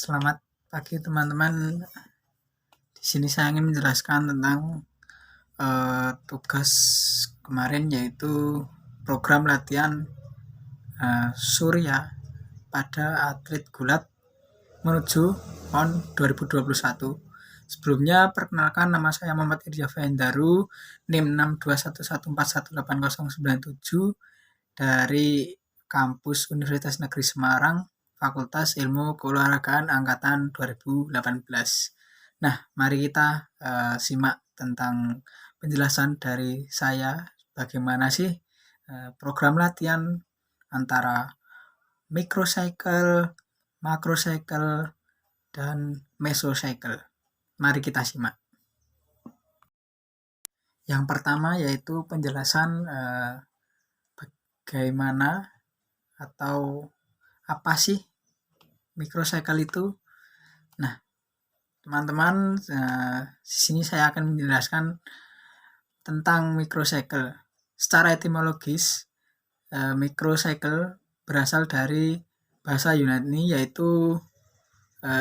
Selamat pagi teman-teman. Di sini saya ingin menjelaskan tentang tugas kemarin, yaitu program latihan Surya pada atlet gulat menuju PON 2021. Sebelumnya perkenalkan, nama saya Muhammad Irja Fahendaru, NIM 621141809 dari kampus Universitas Negeri Semarang, Fakultas Ilmu Keolahragaan Angkatan 2018. Nah, mari kita simak tentang penjelasan dari saya bagaimana sih program latihan antara microcycle, macrocycle, dan mesocycle. Mari kita simak. Yang pertama yaitu penjelasan bagaimana atau apa sih microcycle itu. Nah, teman-teman, di sini saya akan menjelaskan tentang microcycle. Secara etimologis, microcycle berasal dari bahasa Yunani, yaitu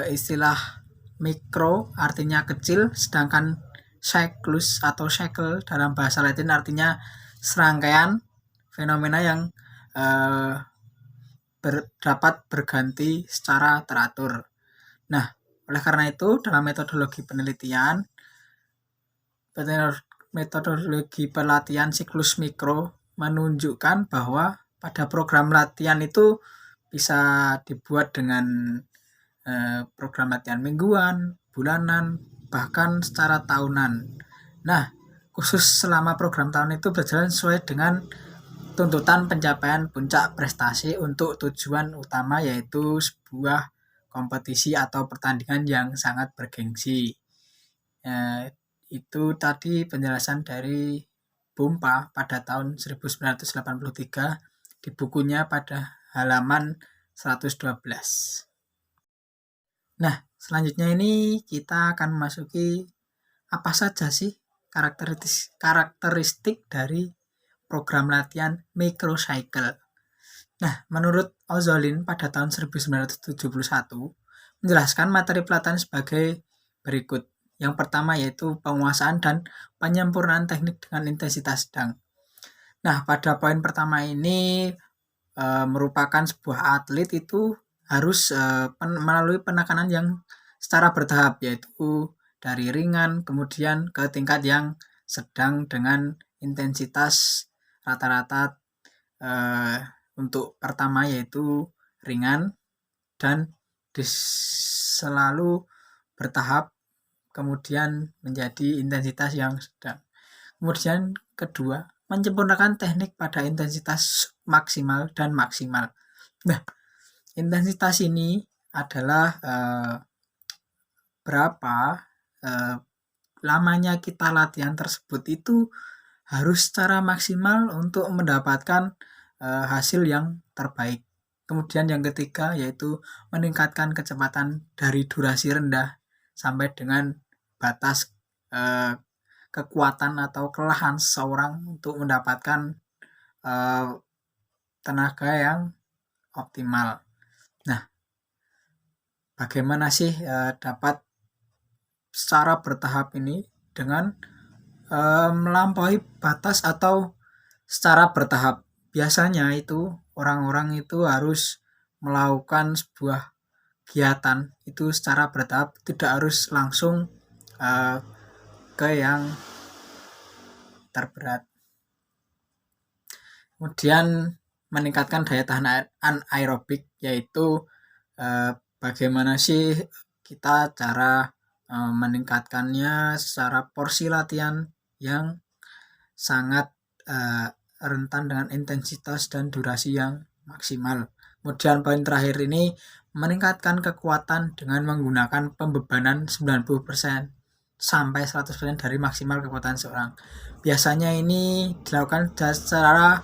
istilah mikro artinya kecil, sedangkan cyclus atau cycle dalam bahasa Latin artinya serangkaian fenomena yang dapat berganti secara teratur. Nah, oleh karena itu dalam metodologi pelatihan siklus mikro menunjukkan bahwa pada program latihan itu bisa dibuat dengan program latihan mingguan, bulanan, bahkan secara tahunan. Nah, khusus selama program tahun itu berjalan sesuai dengan tuntutan pencapaian puncak prestasi untuk tujuan utama, yaitu sebuah kompetisi atau pertandingan yang sangat bergengsi. Itu tadi penjelasan dari Bumpa pada tahun 1983 di bukunya pada halaman 112. Nah, selanjutnya ini kita akan memasuki apa saja sih karakteristik dari program latihan microcycle. Nah, menurut Ozolin pada tahun 1971 menjelaskan materi pelatihan sebagai berikut. Yang pertama yaitu penguasaan dan penyempurnaan teknik dengan intensitas sedang. Nah, pada poin pertama ini merupakan sebuah atlet itu harus melalui penekanan yang secara bertahap, yaitu dari ringan kemudian ke tingkat yang sedang dengan intensitas rata-rata untuk pertama yaitu ringan dan selalu bertahap kemudian menjadi intensitas yang sedang. Kemudian kedua, menyempurnakan teknik pada intensitas maksimal dan maksimal. Nah, intensitas ini adalah berapa lamanya kita latihan tersebut itu harus secara maksimal untuk mendapatkan hasil yang terbaik. Kemudian yang ketiga yaitu meningkatkan kecepatan dari durasi rendah sampai dengan batas kekuatan atau kelelahan seseorang untuk mendapatkan tenaga yang optimal. Nah, bagaimana sih dapat secara bertahap ini dengan melampaui batas atau secara bertahap? Biasanya itu orang-orang itu harus melakukan sebuah kegiatan itu secara bertahap, tidak harus langsung ke yang terberat. Kemudian meningkatkan daya tahan anaerobik, yaitu bagaimana sih kita cara meningkatkannya secara porsi latihan yang sangat rentan dengan intensitas dan durasi yang maksimal. Kemudian poin terakhir ini meningkatkan kekuatan dengan menggunakan pembebanan 90% sampai 100% dari maksimal kekuatan seorang. Biasanya ini dilakukan secara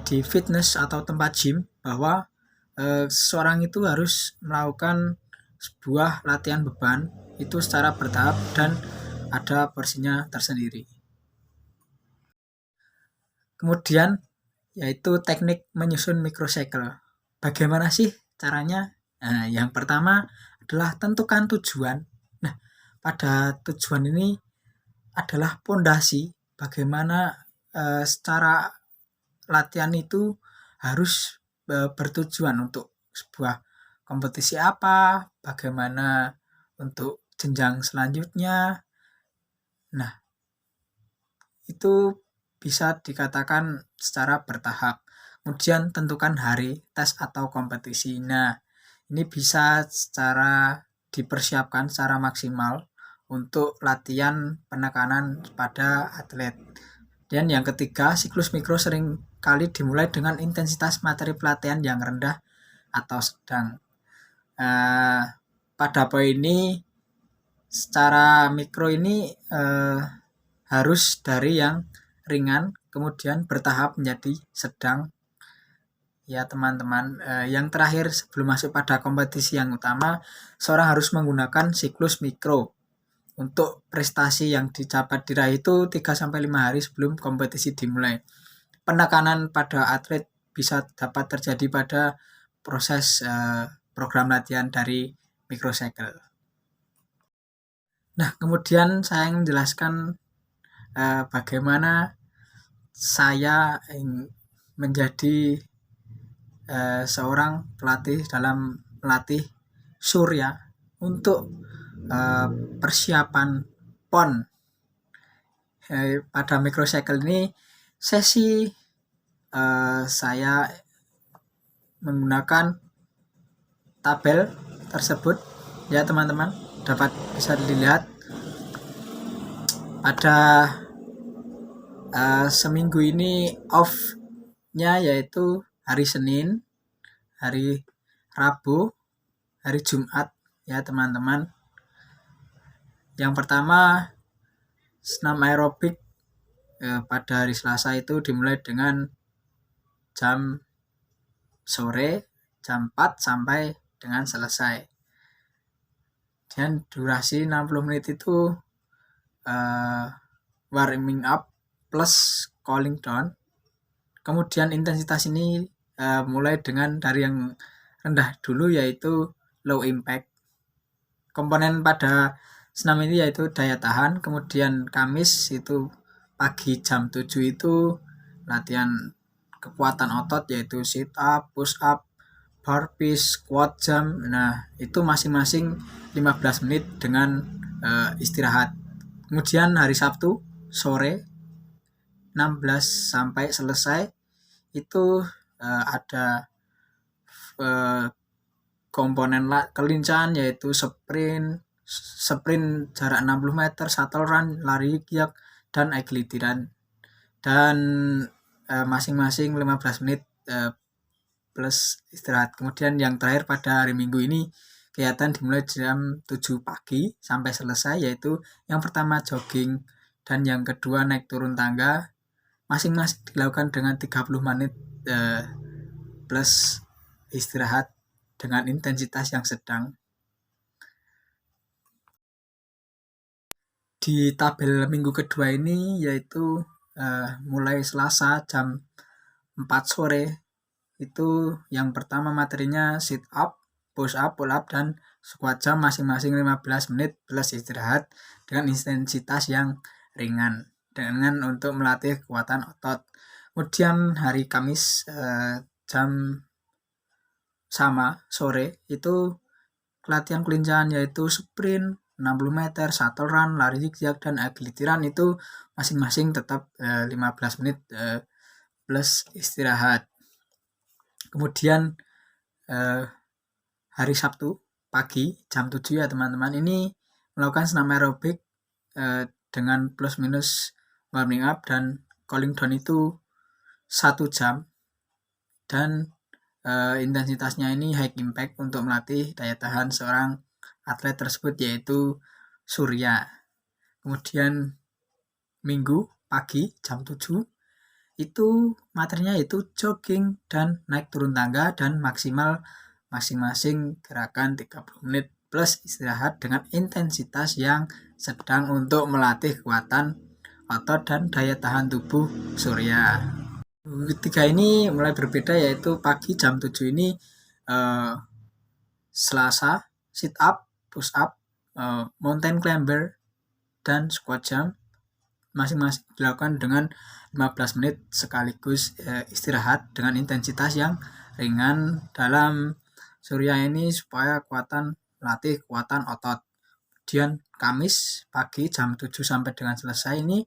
di fitness atau tempat gym, bahwa seseorang itu harus melakukan sebuah latihan beban itu secara bertahap dan ada porsinya tersendiri. Kemudian yaitu teknik menyusun microcycle. Bagaimana sih caranya? Nah, yang pertama adalah tentukan tujuan. Nah, pada tujuan ini adalah pondasi bagaimana secara latihan itu harus bertujuan untuk sebuah kompetisi apa, bagaimana untuk jenjang selanjutnya. Nah, itu bisa dikatakan secara bertahap. Kemudian tentukan hari tes atau kompetisi. Nah, ini bisa secara dipersiapkan secara maksimal untuk latihan penekanan pada atlet. Dan yang ketiga, siklus mikro sering kali dimulai dengan intensitas materi pelatihan yang rendah atau sedang. Pada poin ini, secara mikro ini harus dari yang ringan, kemudian bertahap menjadi sedang. Ya teman-teman, yang terakhir sebelum masuk pada kompetisi yang utama, seorang harus menggunakan siklus mikro. Untuk prestasi yang dicapai diraih itu 3-5 hari sebelum kompetisi dimulai. Penekanan pada atlet bisa dapat terjadi pada proses program latihan dari microcycle. Nah, kemudian saya ingin menjelaskan bagaimana saya menjadi seorang pelatih dalam melatih Surya untuk persiapan PON. Pada microcycle ini sesi saya menggunakan tabel tersebut, ya teman-teman, dapat bisa dilihat pada seminggu ini off-nya yaitu hari Senin, hari Rabu, hari Jumat, ya teman-teman. Yang pertama, senam aerobik pada hari Selasa itu dimulai dengan jam sore, jam 4 sampai dengan selesai. Dan durasi 60 menit itu warming up plus cooling down. Kemudian intensitas ini mulai dengan dari yang rendah dulu yaitu low impact. Komponen pada senam ini yaitu daya tahan. Kemudian Kamis itu pagi jam 7 itu latihan kekuatan otot yaitu sit up, push up, burpees, squat jump. Nah, itu masing-masing 15 menit dengan istirahat. Kemudian hari Sabtu sore 16 sampai selesai itu ada komponen kelincahan yaitu sprint jarak 60 meter, shuttle run, lari kiak, dan agility run. Dan masing-masing 15 menit plus istirahat. Kemudian yang terakhir pada hari Minggu ini kegiatan dimulai jam 7 pagi sampai selesai, yaitu yang pertama jogging dan yang kedua naik turun tangga. Masing-masing dilakukan dengan 30 menit plus istirahat dengan intensitas yang sedang. Di tabel minggu kedua ini yaitu mulai Selasa jam 4 sore itu yang pertama materinya sit up, push up, pull up, dan squat jump masing-masing 15 menit plus istirahat dengan intensitas yang ringan dengan untuk melatih kekuatan otot. Kemudian hari Kamis jam sama sore itu latihan kelincahan yaitu sprint 60 meter, shuttle run, lari zigzag, dan agility run itu masing-masing tetap 15 menit plus istirahat. Kemudian hari Sabtu pagi jam 7 ya teman-teman, ini melakukan senam aerobik dengan plus minus warming up dan cooling down itu 1 jam. Dan intensitasnya ini high impact untuk melatih daya tahan seorang atlet tersebut yaitu Surya. Kemudian Minggu pagi jam 7 itu materinya yaitu jogging dan naik turun tangga dan maksimal masing-masing gerakan 30 menit plus istirahat dengan intensitas yang sedang untuk melatih kekuatan otot dan daya tahan tubuh Surya. Ketiga ini mulai berbeda yaitu pagi jam 7 ini Selasa sit up, push up, mountain climber, dan squat jump masing-masing dilakukan dengan 15 menit sekaligus istirahat dengan intensitas yang ringan dalam surya ini supaya latih kekuatan otot. Kemudian Kamis pagi jam 7 sampai dengan selesai ini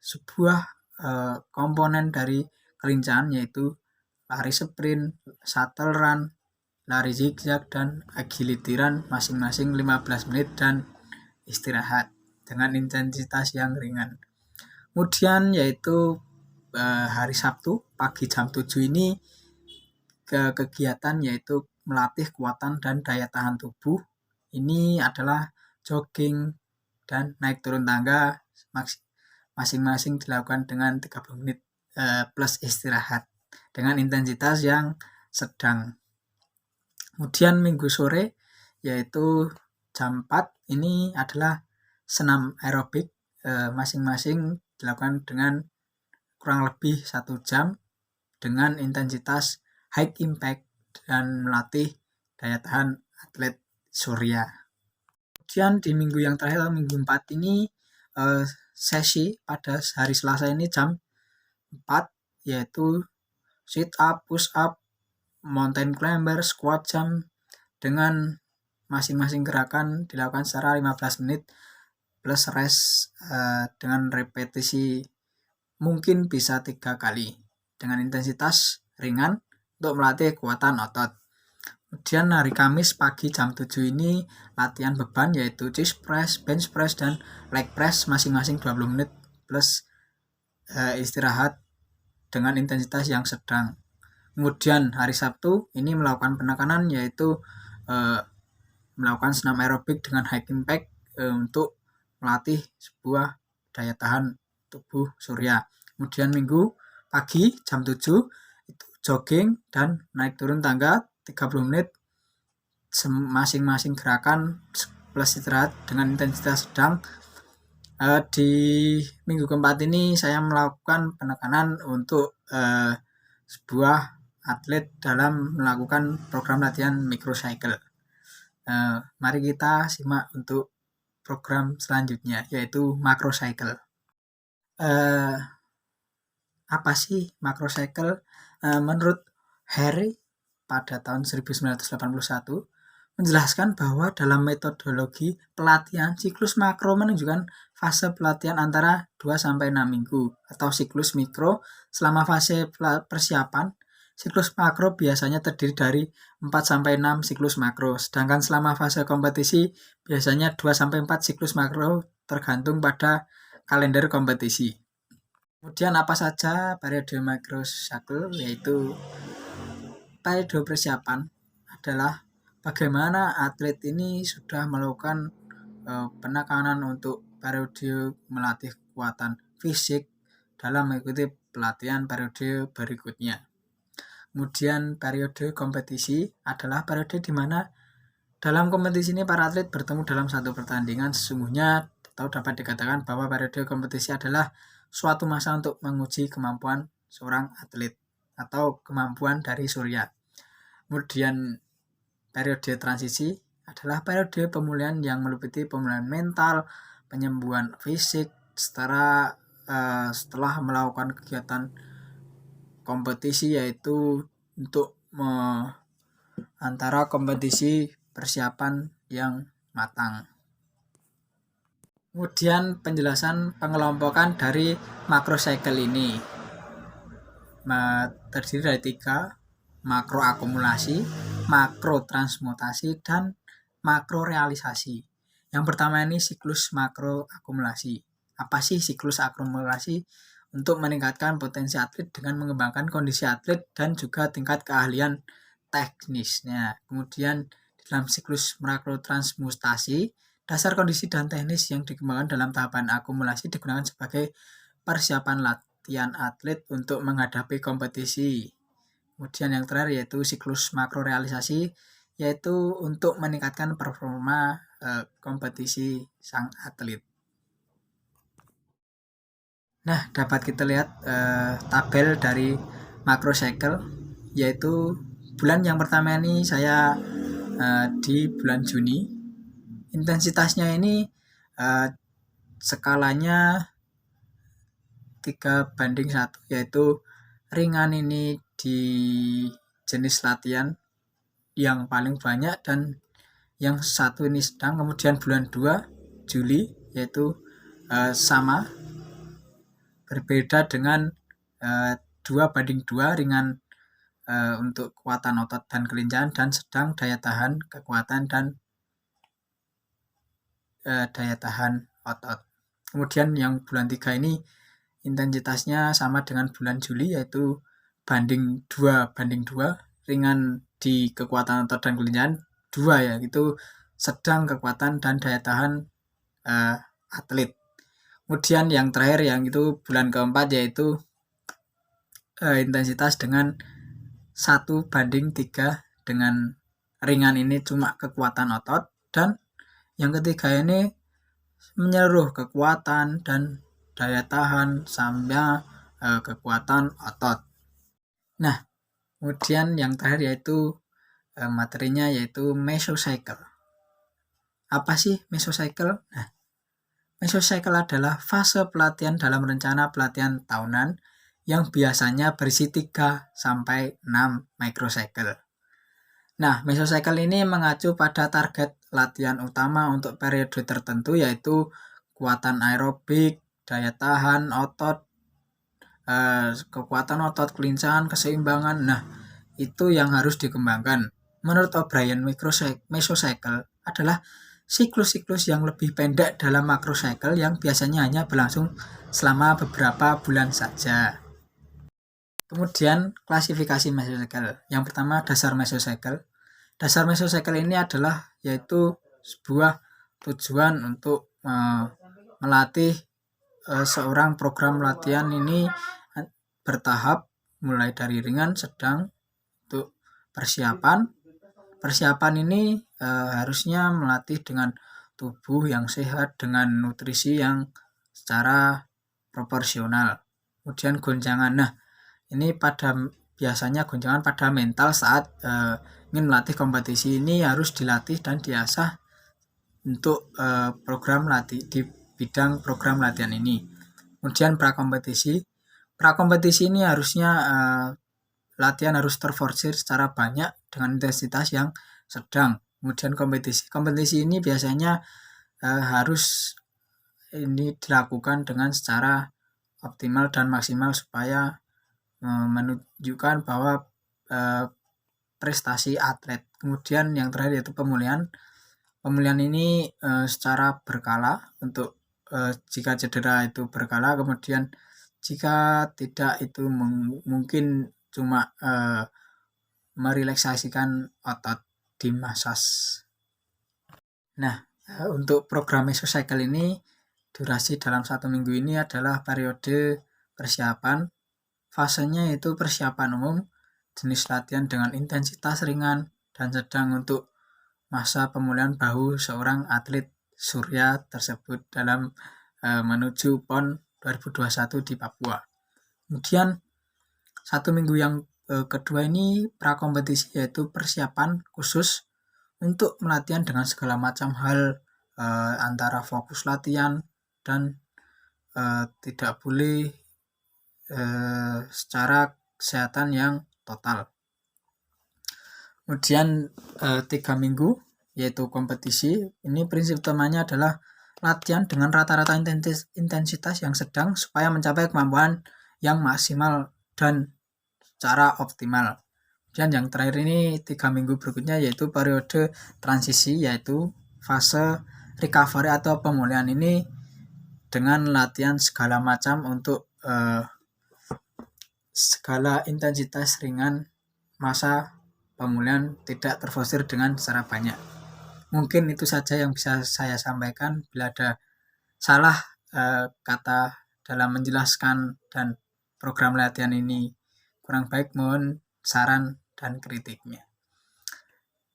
sebuah komponen dari kelincahan yaitu lari sprint, shuttle run, lari zigzag, dan agility run masing-masing 15 menit dan istirahat dengan intensitas yang ringan. Kemudian yaitu hari Sabtu pagi jam 7 ini kegiatan yaitu melatih kekuatan dan daya tahan tubuh. Ini adalah jogging dan naik turun tangga masing-masing dilakukan dengan 30 menit plus istirahat dengan intensitas yang sedang. Kemudian minggu sore yaitu jam 4 ini adalah senam aerobik masing-masing dilakukan dengan kurang lebih 1 jam dengan intensitas high impact dan melatih daya tahan atlet surya. Kemudian di minggu yang terakhir, minggu 4 ini sesi pada hari Selasa ini jam 4 yaitu sit up, push up, mountain climber, squat jump dengan masing-masing gerakan dilakukan secara 15 menit plus rest dengan repetisi mungkin bisa 3 kali dengan intensitas ringan untuk melatih kekuatan otot. Kemudian hari Kamis pagi jam 7 ini latihan beban yaitu chest press, bench press, dan leg press masing-masing 20 menit plus istirahat dengan intensitas yang sedang. Kemudian hari Sabtu ini melakukan penekanan yaitu melakukan senam aerobik dengan high impact untuk melatih sebuah daya tahan tubuh surya. Kemudian Minggu pagi jam 7 itu jogging dan naik turun tangga 30 menit masing-masing gerakan plus istirahat dengan intensitas sedang. Di minggu keempat ini saya melakukan penekanan untuk sebuah atlet dalam melakukan program latihan microcycle. Mari kita simak untuk program selanjutnya yaitu macrocycle. Apa sih macrocycle? Menurut Harry pada tahun 1981 menjelaskan bahwa dalam metodologi pelatihan siklus makro menunjukkan fase pelatihan antara 2-6 minggu atau siklus mikro selama fase persiapan. Siklus makro biasanya terdiri dari 4-6 siklus makro, sedangkan selama fase kompetisi biasanya 2-4 siklus makro tergantung pada kalender kompetisi. Kemudian apa saja periode macrocycle? Yaitu periode persiapan adalah bagaimana atlet ini sudah melakukan penekanan untuk periode melatih kekuatan fisik dalam mengikuti pelatihan periode berikutnya. Kemudian periode kompetisi adalah periode di mana dalam kompetisi ini para atlet bertemu dalam satu pertandingan. Sesungguhnya atau dapat dikatakan bahwa periode kompetisi adalah suatu masa untuk menguji kemampuan seorang atlet atau kemampuan dari surya. Kemudian periode transisi adalah periode pemulihan yang meliputi pemulihan mental, penyembuhan fisik setelah melakukan kegiatan kompetisi, yaitu untuk antara kompetisi persiapan yang matang. Kemudian penjelasan pengelompokan dari macrocycle ini terdiri dari 3: makro akumulasi, makro transmutasi, dan makro realisasi. Yang pertama ini siklus makro akumulasi. Apa sih siklus akumulasi? Untuk meningkatkan potensi atlet dengan mengembangkan kondisi atlet dan juga tingkat keahlian teknisnya. Kemudian dalam siklus makro transmutasi, dasar kondisi dan teknis yang dikembangkan dalam tahapan akumulasi digunakan sebagai persiapan latihan atlet untuk menghadapi kompetisi. Kemudian yang terakhir yaitu siklus makro realisasi, yaitu untuk meningkatkan performa kompetisi sang atlet. Nah, dapat kita lihat tabel dari macrocycle, yaitu bulan yang pertama ini saya di bulan Juni. Intensitasnya ini skalanya 3:1, yaitu ringan ini di jenis latihan yang paling banyak dan yang satu ini sedang. Kemudian bulan 2 Juli yaitu sama, berbeda dengan 2:2 ringan untuk kekuatan otot dan kelincahan, dan sedang daya tahan kekuatan dan daya tahan otot. Kemudian yang bulan 3 ini intensitasnya sama dengan bulan Juli, yaitu banding 2:2, ringan di kekuatan otot dan kelincahan, 2 ya, itu sedang kekuatan dan daya tahan atlet. Kemudian yang terakhir yang itu bulan keempat, yaitu intensitas dengan 1:3, dengan ringan ini cuma kekuatan otot, dan yang ketiga ini menyeluruh kekuatan dan daya tahan sama kekuatan otot. Nah, kemudian yang terakhir yaitu materinya yaitu mesocycle. Apa sih mesocycle? Nah, mesocycle adalah fase pelatihan dalam rencana pelatihan tahunan yang biasanya berisi 3-6 microcycle. Nah, mesocycle ini mengacu pada target latihan utama untuk periode tertentu, yaitu kekuatan aerobik, daya tahan otot, kekuatan otot, kelincahan, keseimbangan. Nah, itu yang harus dikembangkan. Menurut O'Brien, mesocycle adalah siklus-siklus yang lebih pendek dalam macrocycle yang biasanya hanya berlangsung selama beberapa bulan saja. Kemudian klasifikasi mesocycle. Yang pertama, dasar mesocycle. Dasar mesocycle ini adalah yaitu sebuah tujuan untuk melatih seorang program latihan ini bertahap, mulai dari ringan, sedang, untuk persiapan. Persiapan ini harusnya melatih dengan tubuh yang sehat, dengan nutrisi yang secara proporsional. Kemudian gonjangan. Nah, ini biasanya gonjangan pada mental saat ingin melatih kompetisi, ini harus dilatih dan diasah untuk program latih di bidang program latihan ini. Kemudian prakompetisi. Prakompetisi ini harusnya latihan harus terforsir secara banyak dengan intensitas yang sedang. Kemudian kompetisi. Kompetisi ini biasanya harus ini dilakukan dengan secara optimal dan maksimal supaya menunjukkan bahwa prestasi atlet. Kemudian yang terakhir yaitu pemulihan. Pemulihan ini secara berkala, untuk jika cedera itu berkala, kemudian jika tidak itu mungkin cuma merelaksasikan otot, dimasas. Nah, untuk program mesocycle ini durasi dalam 1 minggu ini adalah periode persiapan. Fasenya yaitu persiapan umum, jenis latihan dengan intensitas ringan dan sedang untuk masa pemulihan bahu seorang atlet Surya tersebut dalam menuju PON 2021 di Papua. Kemudian 1 minggu yang kedua ini prakompetisi, yaitu persiapan khusus untuk melatihan dengan segala macam hal, antara fokus latihan dan tidak boleh secara kesehatan yang total. Kemudian 3 minggu yaitu kompetisi. Ini prinsip utamanya adalah latihan dengan rata-rata intensitas yang sedang supaya mencapai kemampuan yang maksimal dan secara optimal. Dan yang terakhir ini 3 minggu berikutnya yaitu periode transisi, yaitu fase recovery atau pemulihan ini dengan latihan segala macam untuk segala intensitas ringan, masa pemulihan tidak terforsir dengan secara banyak. Mungkin itu saja yang bisa saya sampaikan. Bila ada salah kata dalam menjelaskan dan program latihan ini kurang baik, mohon saran dan kritiknya.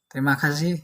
Terima kasih.